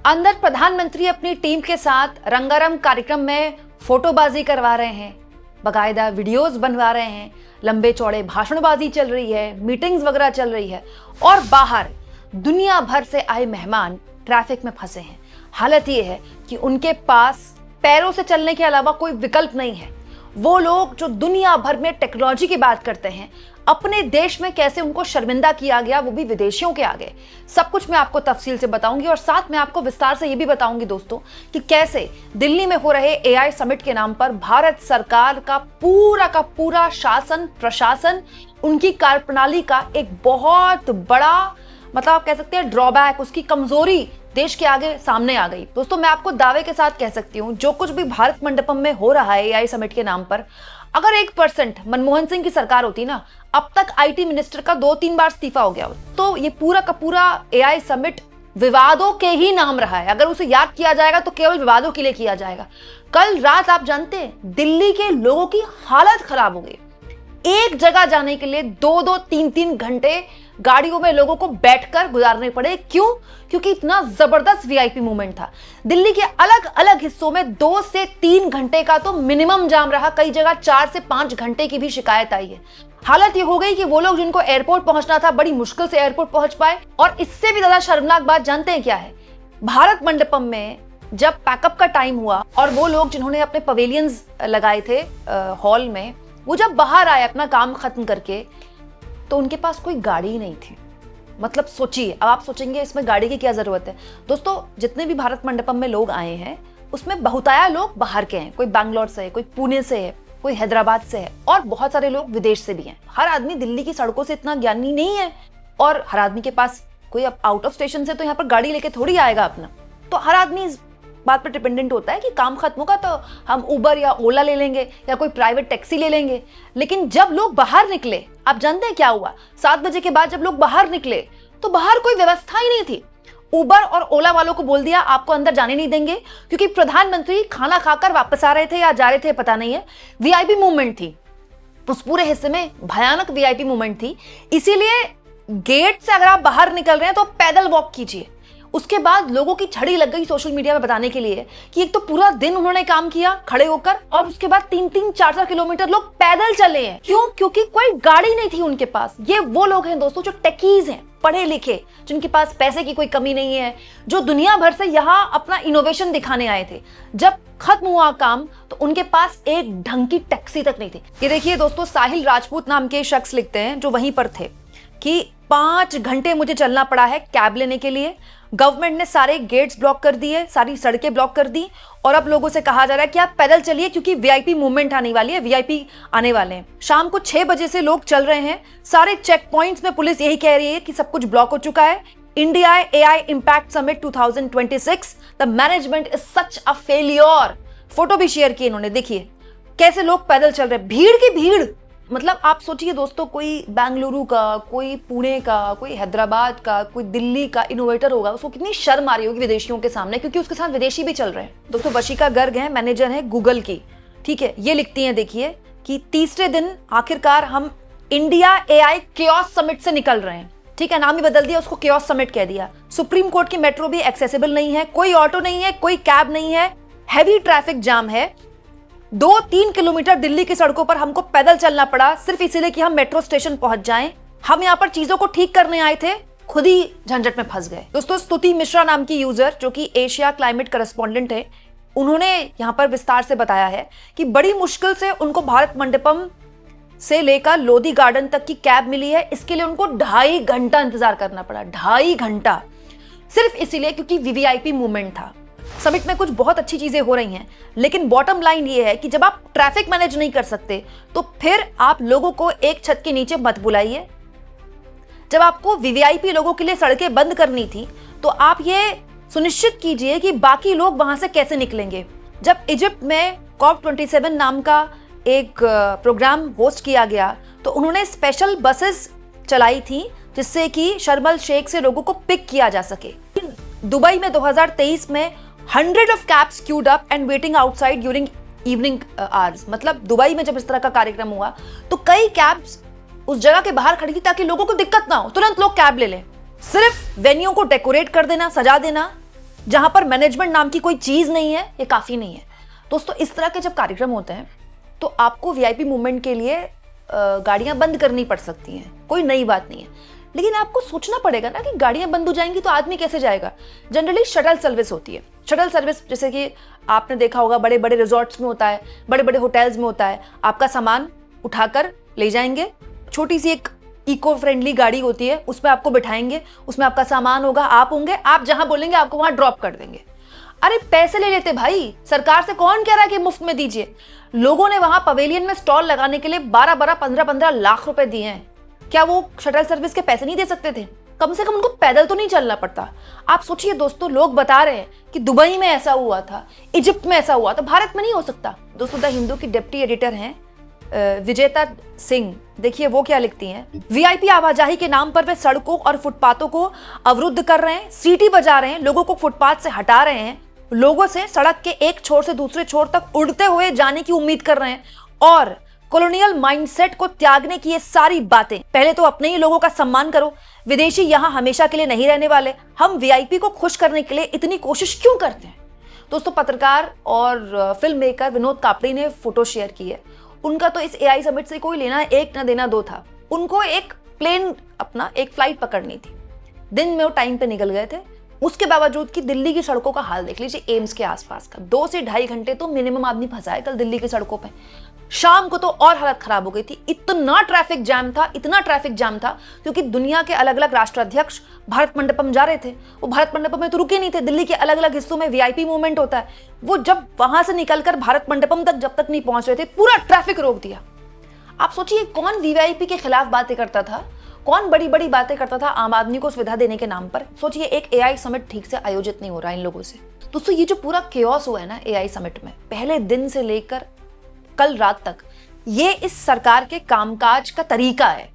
अंदर प्रधानमंत्री अपनी टीम के साथ रंगारंग कार्यक्रम में फोटोबाजी करवा रहे हैं, बाकायदा वीडियोस बनवा रहे हैं, लंबे चौड़े भाषणबाजी चल रही है, मीटिंग्स वगैरह चल रही है और बाहर दुनिया भर से आए मेहमान ट्रैफिक में फंसे हैं। हालत ये है कि उनके पास पैरों से चलने के अलावा कोई विकल्प नहीं है। वो लोग जो दुनिया भर में टेक्नोलॉजी की बात करते हैं, अपने देश में कैसे उनको शर्मिंदा किया गया, वो भी विदेशियों के आगे, सब कुछ मैं आपको तफसील से बताऊंगी और साथ में आपको विस्तार से ये भी बताऊंगी दोस्तों कि कैसे दिल्ली में हो रहे एआई समिट के नाम पर भारत सरकार का पूरा शासन प्रशासन, उनकी कार्यप्रणाली का एक बहुत बड़ा मतलब आप कह सकते हैं ड्रॉबैक, उसकी कमजोरी देश के आगे सामने आ गई। दोस्तों मैं आपको दावे के साथ कह सकती हूँ, जो कुछ भी भारत मंडपम में हो रहा है एआई समिट के नाम पर, अगर 1% मनमोहन सिंह की सरकार होती ना, अब तक आईटी मिनिस्टर का 2-3 बार इस्तीफा हो गया हो। तो ये पूरा का पूरा एआई समिट विवादों के ही नाम रहा है। अगर उसे याद किया जाएगा तो केवल विवादों के लिए किया जाएगा। कल रात आप जानते हैं दिल्ली के लोगों की हालत खराब हो गई। एक जगह जाने के लिए 2-2, 3-3 घंटे गाड़ियों में लोगों को बैठकर गुजारने पड़े। क्यों? क्योंकि इतना जबरदस्त वीआईपी मूवमेंट था। दिल्ली के अलग अलग हिस्सों में 2 से 3 घंटे का तो मिनिमम जाम रहा, कई जगह 4 से 5 घंटे की भी शिकायत आई है। हालत ये हो गई कि वो लोग जिनको एयरपोर्ट पहुंचना था बड़ी मुश्किल से एयरपोर्ट पहुंच पाए। और इससे भी ज्यादा शर्मनाक बात जानते हैं क्या है? भारत मंडपम में जब पैकअप का टाइम हुआ और वो लोग जिन्होंने अपने पवेलियंस लगाए थे हॉल में, वो जब बाहर आए अपना काम खत्म करके, तो उनके पास कोई गाड़ी ही नहीं थी। मतलब सोचिए, अब आप सोचेंगे इसमें गाड़ी की क्या जरूरत है। दोस्तों जितने भी भारत मंडपम में लोग आए हैं उसमें बहुताया लोग बाहर के हैं। कोई बैंगलोर से है, कोई पुणे से है, कोई हैदराबाद से है और बहुत सारे लोग विदेश से भी हैं। हर आदमी दिल्ली की सड़कों से इतना ज्ञानी नहीं है और हर आदमी के पास कोई आउट ऑफ स्टेशन से तो यहाँ पर गाड़ी लेके थोड़ी आएगा अपना। तो हर आदमी इस बात पर डिपेंडेंट होता है कि काम खत्म होगा तो हम उबर या ओला ले लेंगे या कोई प्राइवेट टैक्सी ले लेंगे। लेकिन जब लोग बाहर निकले, आप जानते हैं क्या हुआ? 7 बजे के बाद जब लोग बाहर निकले तो बाहर कोई व्यवस्था ही नहीं थी। उबर और ओला वालों को बोल दिया आपको अंदर जाने नहीं देंगे, क्योंकि प्रधानमंत्री खाना खाकर वापस आ रहे थे या जा रहे थे पता नहीं है। वीआईपी मूवमेंट थी, उस पूरे हिस्से में भयानक वीआईपी मूवमेंट थी। इसीलिए गेट से अगर आप बाहर निकल रहे हैं तो पैदल वॉक कीजिए। उसके बाद लोगों की छड़ी लग गई सोशल मीडिया में बताने के लिए कि एक तो पूरा दिन उन्होंने काम किया खड़े होकर और उसके बाद 3-3, 4-4 किलोमीटर लोग पैदल चले हैं। क्यों? क्योंकि कोई गाड़ी नहीं थी उनके पास। ये वो लोग हैं दोस्तों जो टेकीज हैं, पढ़े लिखे, जिनके पास पैसे की कोई कमी नहीं है, जो दुनिया भर से यहाँ अपना इनोवेशन दिखाने आए थे। जब खत्म हुआ काम तो उनके पास एक ढंग की टैक्सी तक नहीं थी। ये देखिए दोस्तों, साहिल राजपूत नाम के शख्स लिखते हैं जो वहीं पर थे कि 5 घंटे मुझे चलना पड़ा है कैब लेने के लिए। गवर्नमेंट ने सारे गेट्स ब्लॉक कर दिए, सारी सड़कें ब्लॉक कर दी और अब लोगों से कहा जा रहा है कि आप पैदल चलिए क्योंकि वीआईपी मूवमेंट आने वाली है, वीआईपी आने वाले हैं। शाम को 6 बजे से लोग चल रहे हैं। सारे चेक पॉइंट्स में पुलिस यही कह रही है कि सब कुछ ब्लॉक हो चुका है। India AI impact summit 2026, the management is such a failure. Photo भी शेयर की इन्होंने, देखिए कैसे लोग पैदल चल रहे हैं, भीड़ की भीड़। मतलब आप सोचिए दोस्तों, कोई बेंगलुरु का, कोई पुणे का, कोई हैदराबाद का, कोई दिल्ली का इनोवेटर होगा, उसको कितनी शर्म आ रही होगी विदेशियों के सामने, क्योंकि उसके साथ विदेशी भी चल रहे हैं। दोस्तों वशिका गर्ग हैं, मैनेजर हैं गूगल की, ठीक है। ये लिखती हैं देखिए कि तीसरे दिन आखिरकार हम इंडिया एआई केओस समिट से निकल रहे हैं। ठीक है, नाम ही बदल दिया, उसको केओस समिट कह दिया। सुप्रीम कोर्ट की मेट्रो भी एक्सेसिबल नहीं है, कोई ऑटो नहीं है, कोई कैब नहीं है, हैवी ट्रैफिक जाम है। 2-3 किलोमीटर दिल्ली की सड़कों पर हमको पैदल चलना पड़ा सिर्फ इसीलिए कि हम मेट्रो स्टेशन पहुंच जाएं। हम यहाँ पर चीजों को ठीक करने आए थे, खुद ही झंझट में फंस गए। दोस्तों स्तुति मिश्रा नाम की यूजर जो कि एशिया क्लाइमेट करस्पॉन्डेंट है, उन्होंने यहाँ पर विस्तार से बताया है कि बड़ी मुश्किल से उनको भारत मंडपम से लेकर लोधी गार्डन तक की कैब मिली है। इसके लिए उनको 2.5 घंटा इंतजार करना पड़ा, 2.5 घंटा, सिर्फ इसीलिए क्योंकि वीवीआईपी मूवमेंट था। समिट में कुछ बहुत अच्छी चीजें हो रही हैं, लेकिन बॉटम लाइन ये है कि जब आप ट्रैफिक मैनेज नहीं कर सकते तो फिर आप लोगों को एक छत के नीचे मत बुलाइए। जब आपको वीवीआईपी लोगों के लिए सड़कें बंद करनी थी तो आप ये सुनिश्चित कीजिए कि बाकी लोग वहां से कैसे निकलेंगे। जब इजिप्ट में COP27 नाम का एक प्रोग्राम होस्ट किया गया तो उन्होंने स्पेशल बसेस चलाई थी जिससे कि शर्म अल शेख से लोगों को पिक किया जा सके। दुबई में 2023 में 100 of cabs queued up and waiting outside during evening hours। मतलब दुबई में जब इस तरह का कार्यक्रम हुआ तो कई कैब्स उस जगह के बाहर खड़ी थी ताकि लोगों को दिक्कत ना हो, तुरंत लोग कैब ले लें। सिर्फ वेन्यू को डेकोरेट कर देना, सजा देना, जहां पर मैनेजमेंट नाम की कोई चीज नहीं है, ये काफी नहीं है। दोस्तों इस तरह के जब कार्यक्रम होते हैं तो आपको वीआईपी मूवमेंट के लिए गाड़ियां बंद करनी पड़ सकती हैं, कोई नई बात नहीं है, लेकिन आपको सोचना पड़ेगा ना कि गाड़ियां बंद हो जाएंगी तो आदमी कैसे जाएगा। जनरली शटल सर्विस होती है। शटल सर्विस जैसे कि आपने देखा होगा बड़े बड़े रिजॉर्ट्स में होता है, बड़े बड़े होटल्स में होता है, आपका सामान उठाकर ले जाएंगे, छोटी सी एक इको फ्रेंडली गाड़ी होती है, उसमें आपको बिठाएंगे, उसमें आपका सामान होगा, आप होंगे, आप जहां बोलेंगे आपको वहां ड्रॉप कर देंगे। अरे पैसे ले लेते भाई, सरकार से कौन कह रहा है कि मुफ्त में दीजिए। लोगों ने वहां पवेलियन में स्टॉल लगाने के लिए 12-12, 15-15 लाख रुपए दिए हैं। क्या वो शटल सर्विस के पैसे नहीं दे सकते थे? कम से कम उनको पैदल तो नहीं चलना पड़ता। आप सोचिए दोस्तों, लोग बता रहे हैं कि दुबई में ऐसा हुआ था, इजिप्ट में ऐसा हुआ था, भारत में नहीं हो सकता। दोस्तों द हिंदू की डिप्टी एडिटर हैं विजेता सिंह, देखिए वो क्या लिखती हैं। वीआईपी आवाजाही के नाम पर वे सड़कों और फुटपाथों को अवरुद्ध कर रहे हैं, सीटी बजा रहे हैं, लोगों को फुटपाथ से हटा रहे हैं, लोगों से सड़क के एक छोर से दूसरे छोर तक उड़ते हुए जाने की उम्मीद कर रहे हैं और कॉलोनियल माइंडसेट को त्यागने की ये सारी बातें। पहले तो अपने ही लोगों का सम्मान करो, विदेशी यहां हमेशा के लिए नहीं रहने वाले। हम वीआईपी को खुश करने के लिए इतनी कोशिश क्यों करते हैं? दोस्तों पत्रकार और फिल्म मेकर विनोद कापड़ी ने फोटो शेयर की है। उनका तो इस एआई समिट से कोई लेना एक ना देना दो था। उनको एक प्लेन अपना एक फ्लाइट पकड़नी थी, दिन में वो टाइम पे निकल गए थे। उसके बावजूद कि दिल्ली की सड़कों का हाल देख लीजिए, एम्स के आसपास का 2 से ढाई घंटे तो मिनिमम आदमी फंसा है कल दिल्ली की सड़कों पे। शाम को तो और हालत खराब हो गई थी, इतना ट्रैफिक जाम था, इतना ट्रैफिक जाम था, क्योंकि दुनिया के अलग अलग राष्ट्राध्यक्ष भारत मंडपम जा रहे थे। वो भारत मंडपम में तो रुके नहीं थे, दिल्ली के अलग अलग हिस्सों में वीआईपी मूवमेंट होता है। वो जब वहां से निकलकर भारत मंडपम तक जब तक नहीं पहुंच रहे थे, पूरा ट्रैफिक रोक दिया। आप सोचिए कौन वीआईपी के खिलाफ बातें करता था, कौन बड़ी बड़ी बातें करता था आम आदमी को सुविधा देने के नाम पर। सोचिए एक एआई समिट ठीक से आयोजित नहीं हो रहा इन लोगों से। दोस्तों ये जो पूरा केओस हुआ है ना एआई समिट में, पहले दिन से लेकर कल रात तक, ये इस सरकार के कामकाज का तरीका है।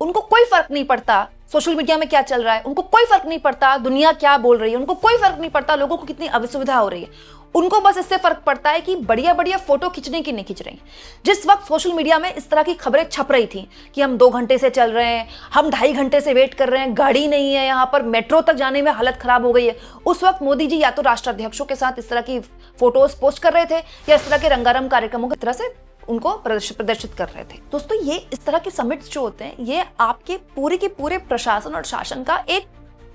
उनको कोई फर्क नहीं पड़ता सोशल मीडिया में क्या चल रहा है, उनको कोई फर्क नहीं पड़ता दुनिया क्या बोल रही है, उनको कोई फर्क नहीं पड़ता लोगों को कितनी असुविधा हो रही है। उनको बस इससे फर्क पड़ता है कि बढ़िया बढ़िया फोटो खींचने की नहीं खींच रही। जिस वक्त सोशल मीडिया में इस तरह की खबरें छप रही थी कि हम 2 घंटे से चल रहे हैं, हम 2.5 घंटे से वेट कर रहे हैं, गाड़ी नहीं है, यहाँ पर मेट्रो तक जाने में हालत खराब हो गई है, उस वक्त मोदी जी या तो राष्ट्राध्यक्षों के साथ इस तरह की फोटोज पोस्ट कर रहे थे या इस तरह के रंगारंग कार्यक्रमों की तरह से उनको प्रदर्शित कर रहे थे। दोस्तों ये इस तरह के समिट्स जो होते हैं, ये आपके पूरे के पूरे प्रशासन और शासन का एक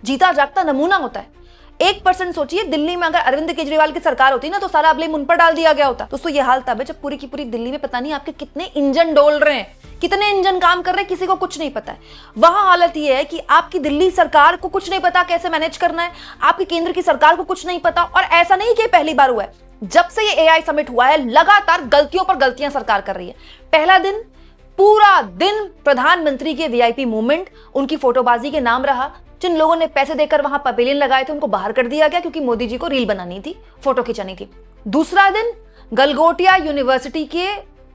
जीता जागता नमूना होता है। 1% सोचिए, दिल्ली में अगर अरविंद केजरीवाल की सरकार होती ना तो सारा ब्लेम उन पर डाल दिया गया होता। दोस्तों ये हाल तब है जब पूरी की पूरी दिल्ली में पता नहीं आपके कितने इंजन डोल रहे हैं, कितने इंजन काम कर रहे हैं, किसी को कुछ नहीं पता है। वहां हालत ये है कि आपकी दिल्ली सरकार को कुछ नहीं पता कैसे मैनेज करना है, आपकी केंद्र की सरकार को कुछ नहीं पता। और ऐसा नहीं कि पहली बार हुआ है, जब से ये एआई समिट हुआ है लगातार गलतियों पर गलतियां सरकार कर रही है। पहला दिन पूरा दिन प्रधानमंत्री के वीआईपी मूवमेंट, उनकी फोटोबाजी के नाम रहा। जिन लोगों ने पैसे देकर वहां पवेलियन लगाए थे उनको बाहर कर दिया गया क्योंकि मोदी जी को रील बनानी थी, फोटो खिंचानी थी। दूसरा दिन गलगोटिया यूनिवर्सिटी के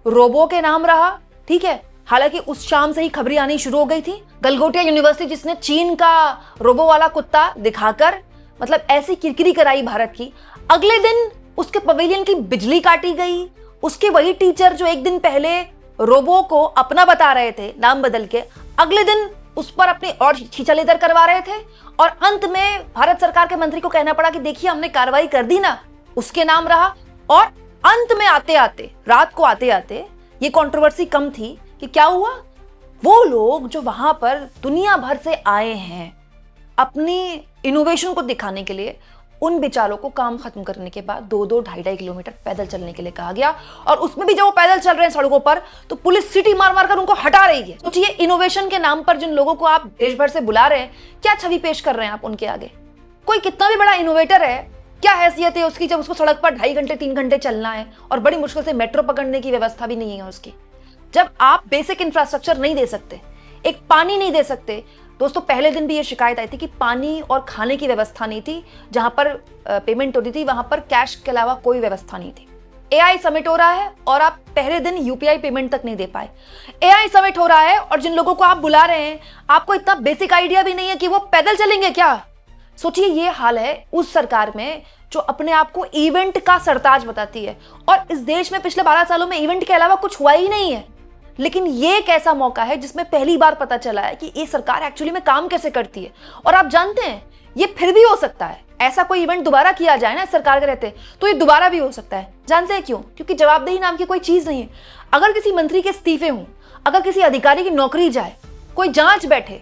रोबो के नाम रहा, ठीक है। हालांकि उस शाम से ही खबरें आनी शुरू हो गई थी। गलगोटिया यूनिवर्सिटी जिसने चीन का रोबो वाला कुत्ता दिखाकर मतलब ऐसी किरकिरी कराई भारत की। अगले दिन उसके पवेलियन की बिजली काटी गई। उसके वही टीचर जो एक दिन पहले रोबो को अपना बता रहे थे नाम बदल के, अगले दिन उस पर अपनी और खींचालेदर करवा रहे थे। और अंत में भारत सरकार के मंत्री को कहना पड़ा कि देखिए हमने कार्रवाई कर दी ना, उसके नाम रहा। और अंत में आते आते, रात को आते आते ये कंट्रोवर्सी कम थी कि क्या हुआ, वो लोग जो वहां पर दुनिया भर से आए हैं अपनी इनोवेशन को दिखाने के लिए, उन बेचारों को काम खत्म करने के बाद 2-2, 2.5 किलोमीटर पैदल चलने के लिए कहा गया। और उसमें भी जब वो पैदल चल रहे हैं सड़कों पर तो पुलिस सीटी मार मार कर उनको हटा रही है। सोचिए इनोवेशन के नाम पर जिन लोगों को आप देश भर से बुला रहे हैं, क्या छवि पेश कर रहे हैं आप उनके आगे। कोई कितना भी बड़ा इनोवेटर है, क्या हैसियत है उसकी जब उसको सड़क पर 2.5 घंटे 3 घंटे चलना है और बड़ी मुश्किल से मेट्रो पकड़ने की व्यवस्था भी नहीं है उसकी। जब आप बेसिक इंफ्रास्ट्रक्चर नहीं दे सकते, एक पानी नहीं दे सकते। दोस्तों पहले दिन भी ये शिकायत आई थी कि पानी और खाने की व्यवस्था नहीं थी, जहां पर पेमेंट होती थी वहां पर कैश के अलावा कोई व्यवस्था नहीं थी। एआई समिट हो रहा है और आप पहले दिन यूपीआई पेमेंट तक नहीं दे पाए। एआई समिट हो रहा है और जिन लोगों को आप बुला रहे हैं आपको इतना बेसिक आइडिया भी नहीं है कि वो पैदल चलेंगे क्या। सोचिए ये हाल है उस सरकार में जो अपने आप को इवेंट का सरताज बताती है। और इस देश में पिछले 12 सालों में इवेंट के अलावा कुछ हुआ ही नहीं है। लेकिन ये एक ऐसा मौका है जिसमें पहली बार पता चला है कि ये सरकार एक्चुअली में काम कैसे करती है। और आप जानते हैं ये फिर भी हो सकता है, ऐसा कोई इवेंट दोबारा किया जाए ना सरकार के रहते, तो ये दोबारा भी हो सकता है। जानते हैं क्यों? क्योंकि जवाबदेही नाम की कोई चीज नहीं है। अगर किसी मंत्री के इस्तीफे हों, अगर किसी अधिकारी की नौकरी जाए, कोई जांच बैठे,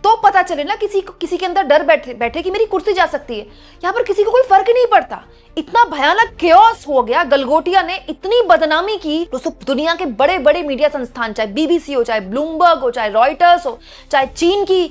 तो पता चले ना किसी के अंदर डर बैठे कि मेरी कुर्सी जा सकती है। यहां पर किसी को कोई फर्क नहीं पड़ता। इतना भयानक केओस हो गया, गलगोटिया ने इतनी बदनामी की। दोस्तों, दुनिया के बड़े बड़े मीडिया संस्थान, चाहे बीबीसी हो, चाहे ब्लूमबर्ग हो, चाहे रॉयटर्स हो, चाहे चीन की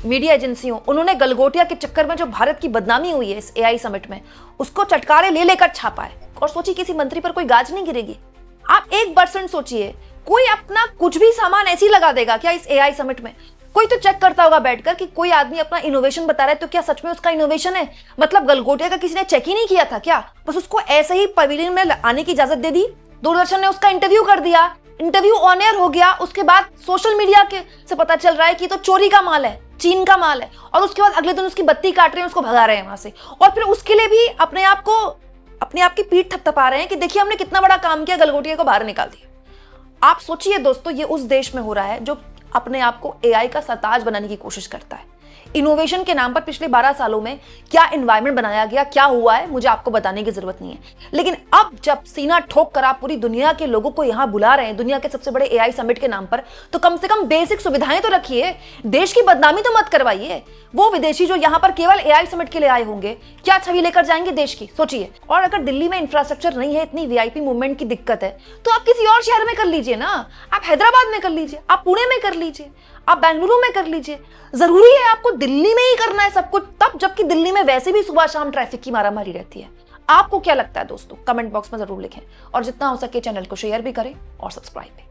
मीडिया एजेंसी हो, उन्होंने गलगोटिया के चक्कर में जो भारत की बदनामी हुई है इस AI समिट में, उसको चटकारे ले लेकर छापा है। और सोचिए किसी मंत्री पर कोई गाज नहीं गिरेगी। आप 1% सोचिए, कोई अपना कुछ भी सामान ऐसे ही लगा देगा क्या इस AI समिट में? कोई तो चेक करता होगा बैठकर कि कोई आदमी अपना इनोवेशन बता रहा है तो क्या सच में उसका इनोवेशन है? मतलब गलगोटिया का किसी ने चेक ही नहीं किया था क्या? बस उसको ऐसे ही पवेलियन में आने की इजाजत दे दी। दूरदर्शन ने उसका इंटरव्यू कर दिया, इंटरव्यू ऑन एयर हो गया। उसके बाद सोशल मीडिया के से पता चल रहा है कि तो चोरी का माल है, चीन का माल है। और उसके बाद अगले दिन उसकी बत्ती काट रहे हैं, उसको भगा रहे हैं वहां से। और फिर उसके लिए भी अपने आप की पीठ थपथपा रहे हैं कि देखिए हमने कितना बड़ा काम किया, गलगोटिया को बाहर निकाल दिया। आप सोचिए दोस्तों, ये उस देश में हो रहा है जो अपने आप को AI का सरताज बनाने की कोशिश करता है। इनोवेशन के नाम पर पिछले 12 सालों में क्या एनवायरनमेंट बनाया गया, क्या हुआ है, मुझे आपको बताने की जरूरत नहीं है। लेकिन अब जब सीना ठोक कर आप पूरी दुनिया के लोगों को यहां बुला रहे हैं, दुनिया के सबसे बड़े AI समिट के नाम पर, तो कम से कम बेसिक सुविधाएं तो रखिए। देश की बदनामी तो मत करवाइए। वो विदेशी जो यहां पर केवल AI समिट के लिए आए होंगे, क्या छवि लेकर जाएंगे देश की, सोचिए। और अगर दिल्ली में इंफ्रास्ट्रक्चर नहीं है, इतनी VIP मूवमेंट की दिक्कत है, तो आप किसी और शहर में कर लीजिए ना। आप हैदराबाद में कर लीजिए, आप पुणे में कर लीजिए, आप बेंगलुरु में कर लीजिए। जरूरी है आपको दिल्ली में ही करना है सब कुछ, तब जबकि दिल्ली में वैसे भी सुबह शाम ट्रैफिक की मारामारी रहती है। आपको क्या लगता है दोस्तों? कमेंट बॉक्स में जरूर लिखें और जितना हो सके चैनल को शेयर भी करें और सब्सक्राइब भी।